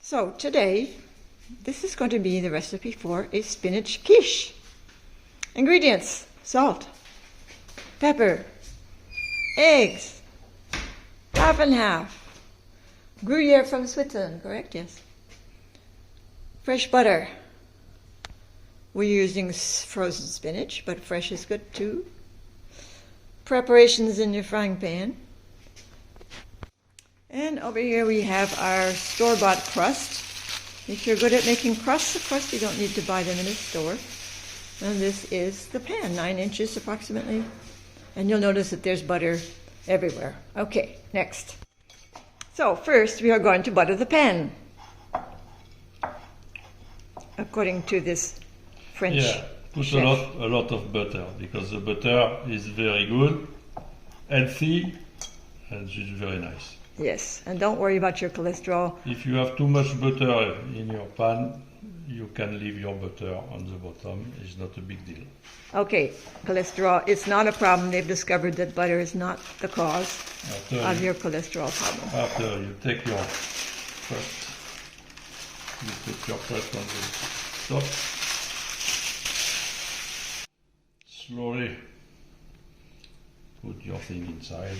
So today, this is going to be the recipe for a spinach quiche. Ingredients: salt, pepper, eggs, half and half, Gruyere from Switzerland, correct? Yes. Fresh butter. We're using frozen spinach, but fresh is good too. Preparations in your frying pan. And over here we have our store-bought crust. If you're good at making crusts, of course you don't need to buy them in a store. And this is the pan, 9 inches approximately. And you'll notice that there's butter everywhere. Okay, next. So first we are going to butter the pan. According to this French put chef. a lot of butter, because the butter is very good, healthy, and it's very nice. Yes, and don't worry about your cholesterol. If you have too much butter in your pan, you can leave your butter on the bottom. It's not a big deal. Okay, cholesterol, it's not a problem. They've discovered that butter is not the cause of your cholesterol problem. After you take your crust, you put your crust on the top. Slowly put your thing inside.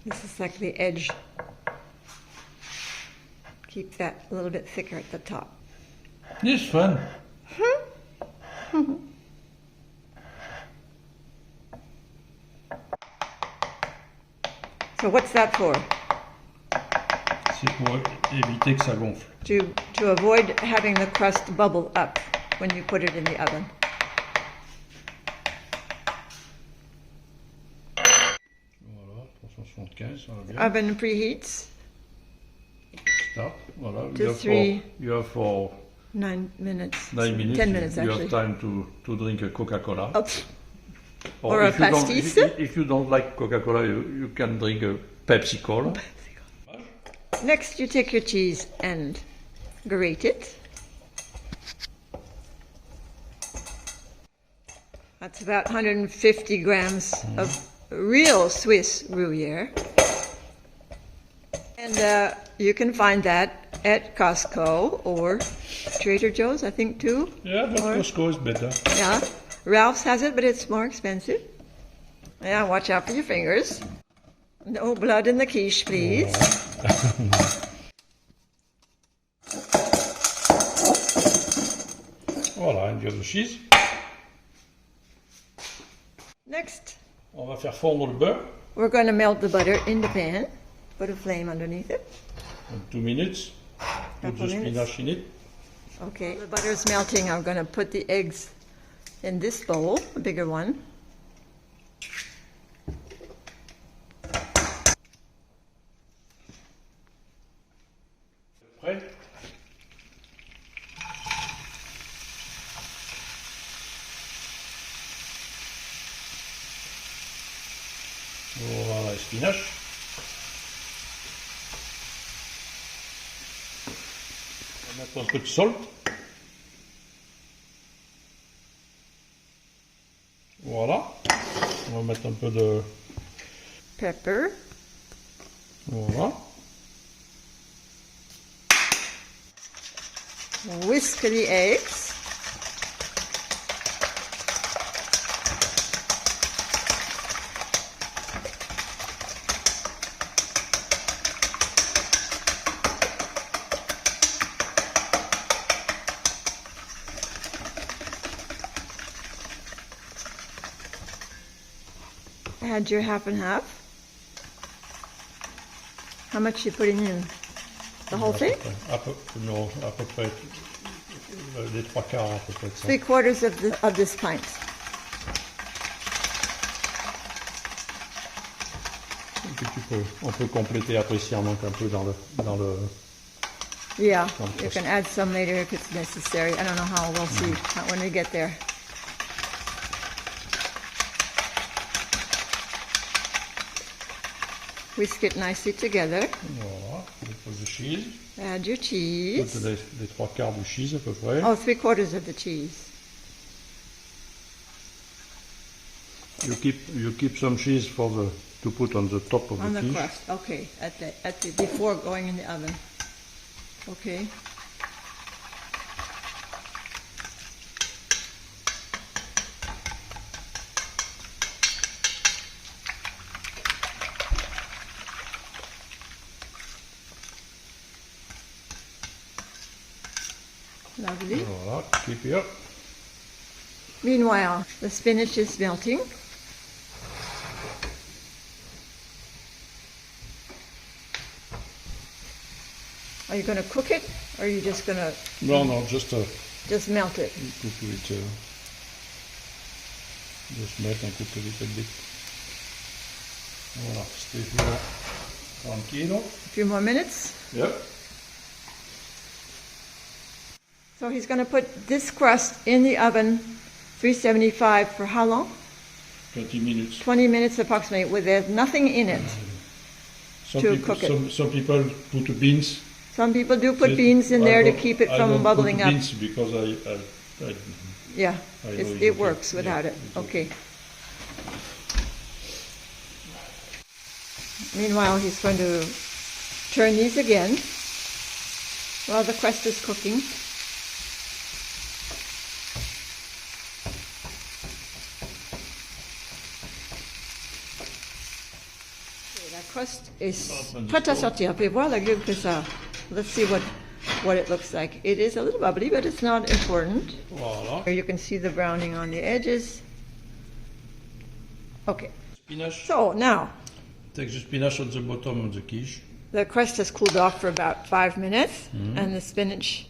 This is like the edge. Keep that a little bit thicker at the top. It's fun. So what's that for? C'est pour éviter que ça gonfle. To avoid having the crust bubble up when you put it in the oven. Voilà, 375, ça va bien. Oven preheats. Start. Voilà. To you have for 9 minutes. 9 minutes. 10 minutes you actually. have time to drink a Coca-Cola. Oh. Or a if you don't- pastis. If you don't like Coca-Cola, you can drink a Pepsi-Cola. Next, you take your cheese and grate it. That's about 150 grams of real Swiss Gruyere. And you can find that at Costco or Trader Joe's, I think, too. Yeah, but Costco is better. Yeah, Ralph's has it, but it's more expensive. Yeah, watch out for your fingers. No blood in the quiche, please. Voilà, and you have the cheese. Next, On va faire fondre le beurre we're going to melt the butter in the pan. Put a flame underneath it. in 2 minutes. Put Couple the minutes. spinach in it. Okay, the butter's melting. I'm going to put the eggs in this bowl, a bigger one. Prêt? Voilà, spinach. On va mettre un peu de salt. Voilà. On va mettre un peu de... Pepper. Voilà. Whisk the eggs. Add your half and half. How much you putting in? The whole thing? Non, à peu près les 3/4 à peu près de ça. 3/4 of this pint. Et puis on peut compléter après si on manque un peu dans le Yeah, Some you can add some later if it's necessary. I don't know how, we'll see when we get there. Whisk it nicely together. Voilà, je pose le cheese. Add your cheese. Les trois quarts du cheese à peu près. Oh, 3/4 of the cheese. You keep some cheese to put on the top of On the the quiche. crust, okay. Before going in the oven. Okay. Lovely. Voilà, keep it up. Meanwhile, the spinach is melting. Are you going to cook it, or are you just going to No, just melt it? cook it. Just melt and cook a little bit. Voilà, stay here. Tranquilo. A few more minutes. Yep. So he's going to put this crust in the oven, 375 for how long? 20 minutes. 20 minutes approximately, with there's nothing in it. Cook it. Some people put beans. Some people do put beans in there to keep it from bubbling up. Beans because I Yeah, I know it works without it. it's Okay. Meanwhile, he's going to turn these again while the crust is cooking. La crust est prête à sortir. Puis voir la gueule que ça. Let's see what it looks like. It is a little bubbly, but it's not important. Voilà. Here you can see the browning on the edges. Okay. Spinach. So now, Take the spinach on the bottom of the quiche. the crust has cooled off for about 5 minutes, and the spinach,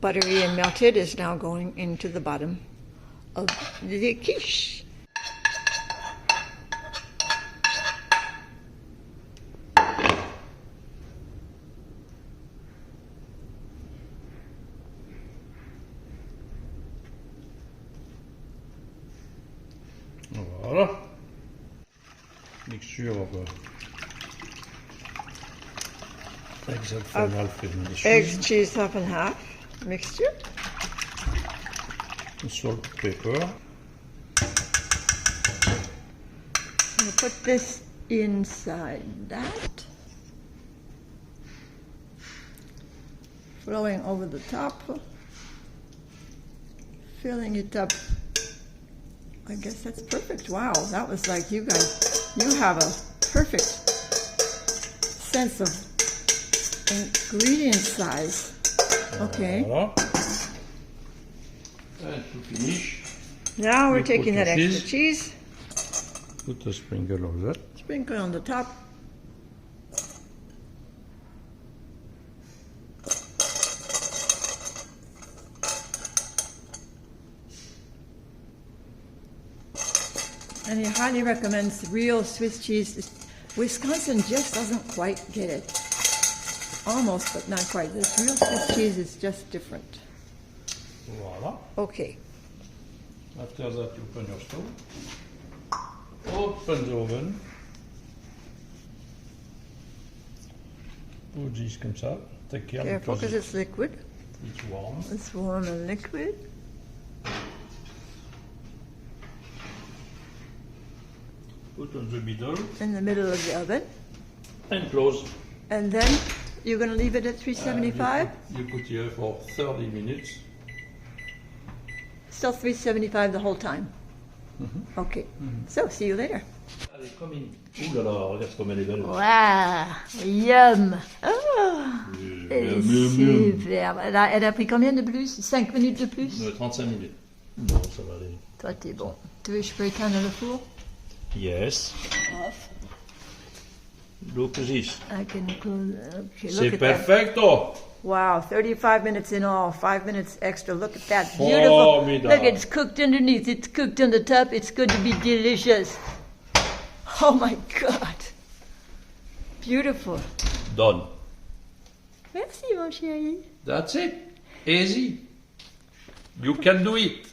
buttery and melted, is now going into the bottom of the quiche. Voilà. Mixture of eggs and half in the cheese. Eggs, cheese, half and half mixture. Salt, pepper. I'm going to put this inside that. Flowing over the top. Filling it up. I guess that's perfect. Wow, that was like you guys, you have a perfect sense of ingredient size. Okay. Voilà. And to finish, Now we're You taking put that the extra cheese, put a sprinkle of that. sprinkle on the top. And he highly recommends real Swiss cheese. Wisconsin just doesn't quite get it. Almost, but not quite. This real Swiss cheese is just different. Voilà. Okay. After that, you open your stove. Open the oven. Put this comme ça. Take care Careful because because it's liquid. it's warm. It's warm and liquid. Put on the middle In the middle of the oven. and close. And then you're going to leave it at 375? You put here for 30 minutes. Still 375 the whole time? Okay. So, see you later. Allez, comme une... Ouh là là, regarde comme elle est belle. Wow, yum. Oh, superbe. Elle a pris combien de plus? 5 minutes de plus? 35 minutes. Bon, ça va aller. Toi, t'es bon. Tu veux que je peux éteindre le four? Yes. Off. Look at this. I can close. Okay, C'est look at that. perfecto. Wow, 35 minutes in all, 5 minutes extra. Look at that. Beautiful. Formidable. Look, it's cooked underneath, it's cooked on the top. It's going to be delicious. Oh my God. Beautiful. Done. Merci, mon chéri. That's it. Easy. You can do it.